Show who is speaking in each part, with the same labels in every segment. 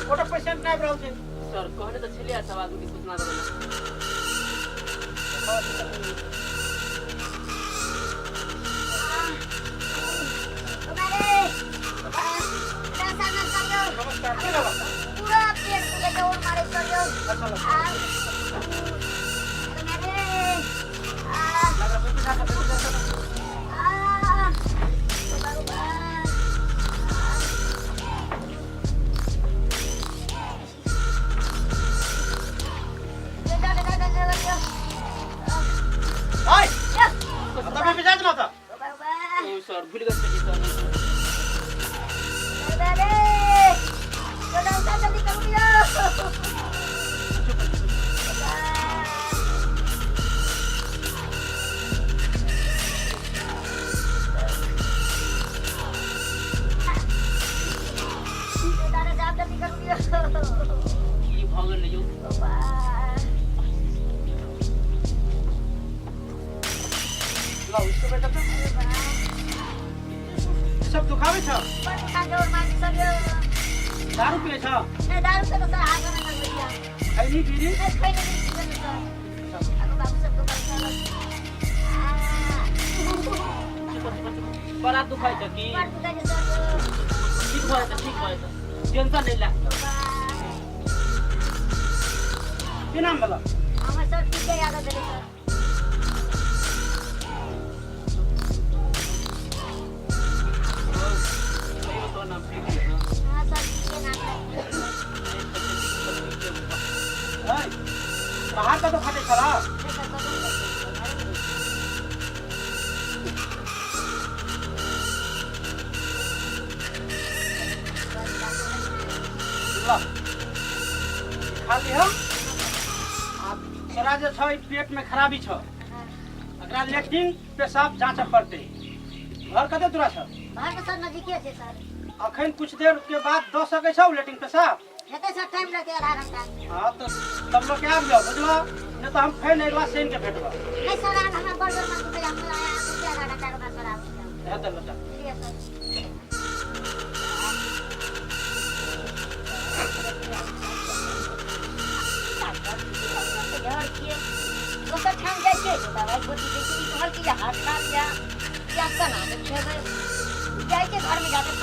Speaker 1: गोटे पेशेंट नहीं रहउछे
Speaker 2: सर कहने तो छलिया सब आदमी की सूचना देना
Speaker 1: नमस्कार के लगा
Speaker 3: पूरा पेट के दौड़ मारे करियो
Speaker 1: अच्छा लगा
Speaker 3: आ
Speaker 1: लगा पेट का हाय तब भी जात ना था
Speaker 2: ओ सर भूल गए सर की भगल लियो
Speaker 1: ला उसको बेटा तो सब दुखावे छ दारू पिए छ खैनी पीनी
Speaker 2: बड़ा दुखाई छ की ठीक भए त टेंशन नहीं ला
Speaker 1: के नाम बोला
Speaker 2: यो तो नाम ठीक है
Speaker 1: हाय बाहर का तो खाते चला ला खाली हम आप सरा जे छ पेट में खराबी छ अकरा लेट्रिन पेशाब जांच पड़ते घर कते दूरा छ अखन कुछ देर के बाद द सकै छ लेट्रिन पेशाब हाँ तो सब लोग क्या जाओ बुझलो नहीं तो हम फैन एक बार सेन के भेटबा है तो बेटा
Speaker 3: घर में जाके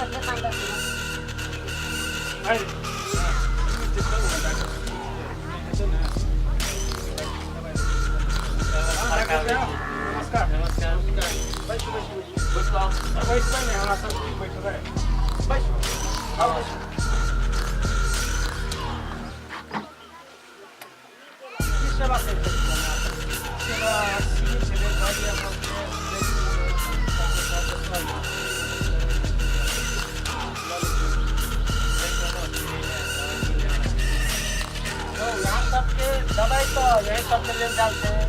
Speaker 3: कर
Speaker 1: नमस्कार
Speaker 2: नमस्कार
Speaker 1: बैठो
Speaker 2: बैठो
Speaker 1: नहीं हमारा सब बैठो बैठो आओ किस सेवा से सेवा सीट से गाड़ी तो यहाँ सबके दवाई तो यही सब ले जाते हैं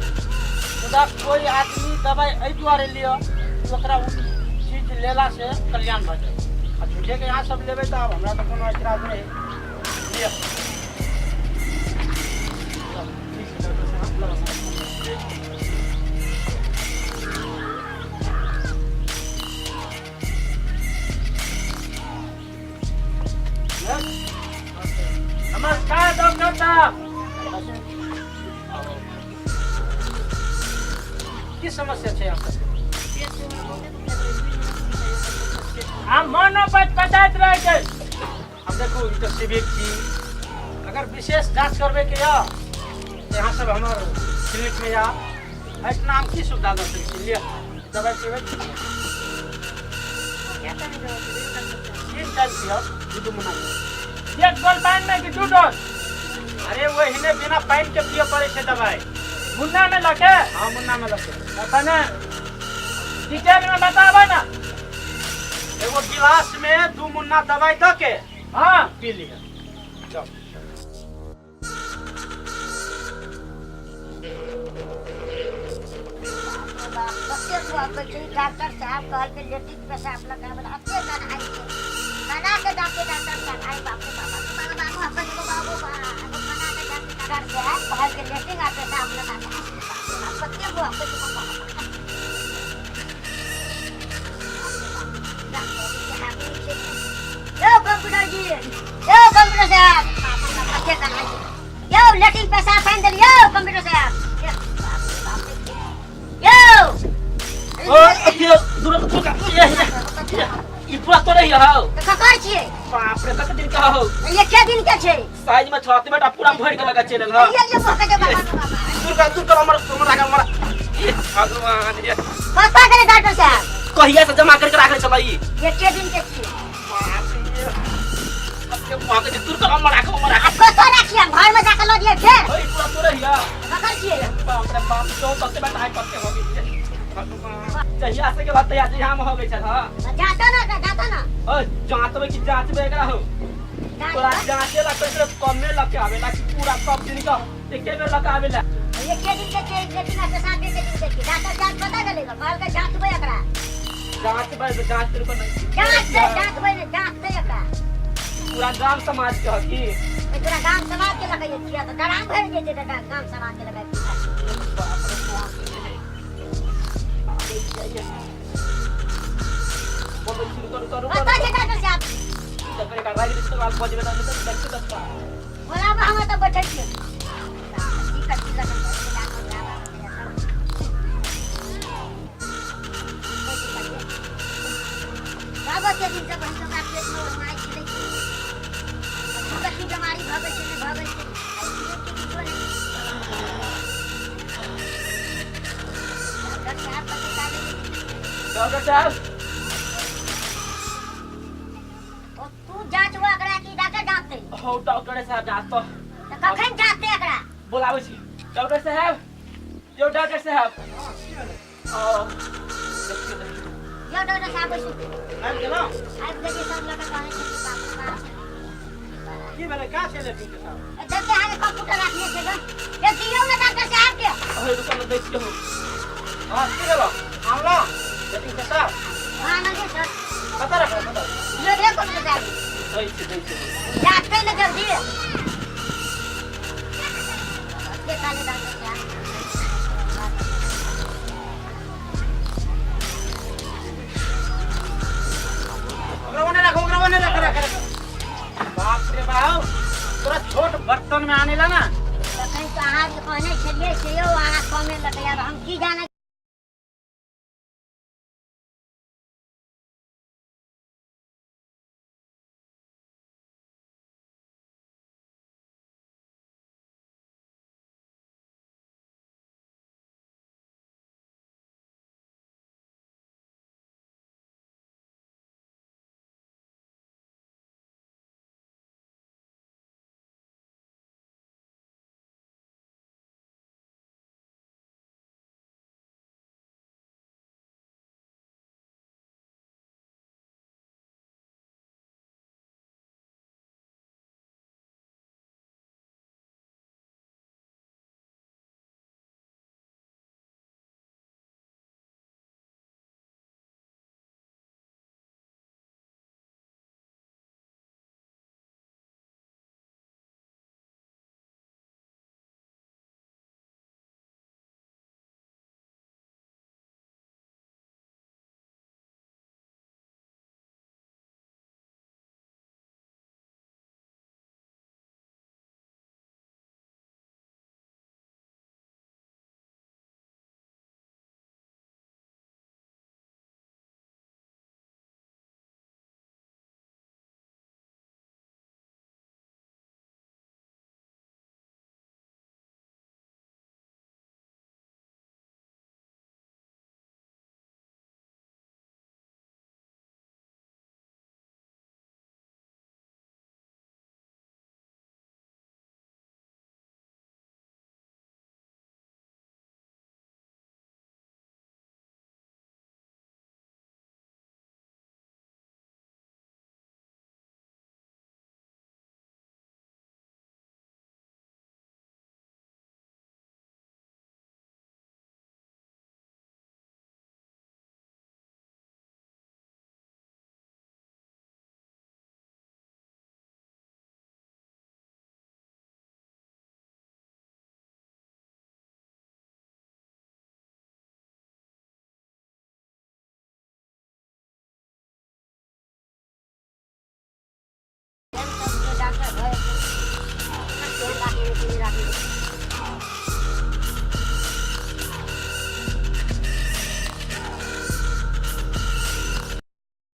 Speaker 1: खुदा कोई आदमी दवाई एहि दुआरे लियो ओकरा चीज लेला से कल्याण भ जाए आ झूठे के यहाँ सब लेबै तो हमरा तो कोनो एतराज नहीं लियो नमस्कार डॉक्टर साहब की समस्या है आपका हम मनोपत बताइत रहे छै अब देखो ई तो शिविर छी अगर विशेष जांच करबे के या यहाँ सब हमार क्लिनिक में या इतना हम की सुविधा दे सकै छी लिया दवाई पीबे तीन टाइम पियो दू महीना एक गोल पानी में कि दू डोज अरे वो हिने बिना पानी के पियो पड़े छै दवाई मुन्ना में लगे हाँ मुन्ना में लगे अपने डिटेल में बतावा ना एगो गिलास में 2 मुन्ना दवाई द के हाँ पी लिया चल
Speaker 3: डॉक्टर साहब कहल के लेटिक पेशाब लगा बनाते गाना बना के जाके डॉक्टर साहब आई बाप रे बाबा बाबू अपन को बाबू बना के जाके डॉक्टर साहब कहल के लेटिक आ पेशाब लगा पत्ते को आपको कंप्यूटर जी कंप्यूटर लेटिंग पैसा फाइन दिलियो कंप्यूटर से आप यो
Speaker 2: ओ दूर का ये पूरा तो नहीं हो
Speaker 3: तो ककर छिए
Speaker 2: बाप रे कते दिन का हो
Speaker 3: ये के दिन के छै
Speaker 2: साइज में छत बेटा पूरा भर के लगा चैनल हां
Speaker 3: ये पका के बाबा
Speaker 2: दूर का हमर ये भगवान ये
Speaker 3: पता करे डॉक्टर साहब
Speaker 2: कहिया से जमा करके रखले चला
Speaker 3: ये के दिन के छिए
Speaker 2: के मां के दूर का हमर
Speaker 3: आपको तो रखिए घर में जाकर लो दिए फिर
Speaker 2: ओए पूरा तो रहिया
Speaker 3: ककर छिए
Speaker 2: बाप रे बाप तो सबसे बेटा है कते हो गई जहिया से के बाद तैयार यहाँ हो गई छल हां
Speaker 3: जाता ना
Speaker 2: ओए जांच में की जांच में एकरा हो पूरा जांचे ला करे कमे लग के आवेला कि पूरा सब दिन का एके बेर लग आवेला
Speaker 3: ये के दिन के छै लेकिन आपके साथ के दिन के डॉक्टर जांच पता चलेगा माल का जांच में एकरा
Speaker 2: जांच पर जांच कर नहीं
Speaker 3: जांच से एकरा
Speaker 2: पूरा गांव समाज के हकी
Speaker 3: पूरा गांव समाज के लगाइए छिया तो डराम भर जे जे गांव समाज के लगाइए
Speaker 2: बोलो शुरू करो
Speaker 3: पता है डॉक्टर साहब
Speaker 2: तकरे का रागी इसके बाद बजे बता दे देखते दसता
Speaker 3: बोला बा हम तो बैठे छिए ठीक है ठीक है बाबा के दिन जब हम सब पेट में माई छिले की बीमारी भागे छै
Speaker 2: डॉक्टर साहब
Speaker 3: तू जांच हुआ एकरा की डॉक्टर जांचते
Speaker 2: हो डॉक्टर साहब जांच तो
Speaker 3: कखन जांचते एकरा
Speaker 2: बुलावे छी डॉक्टर साहब यो डॉक्टर साहब ओ
Speaker 3: यो डॉक्टर साहब
Speaker 1: आबि गेलौ
Speaker 3: आज देखिए सब लड़का कहने छै बाप
Speaker 1: की भेलै का छै लेटिंग के साहब
Speaker 3: देखते हैं कंप्यूटर रखने से ग ये दियो ना डॉक्टर साहब के
Speaker 2: ओए रुको ना देखियो
Speaker 1: हां की भेलौ आनलो लेटिंग के साहब
Speaker 3: हां ना सर
Speaker 1: पता रखो पता
Speaker 3: ये देखो डॉक्टर साहब
Speaker 2: देखिए
Speaker 3: जांचते ना जल्दी ये काले डॉक्टर साहब
Speaker 1: ओकरा रख बाप रे बाप तोरा छोट बर्तन में आने ला ना
Speaker 3: कहीं कहाँ कहने छलिए से यो अहाँ कमे लगे हम की जाने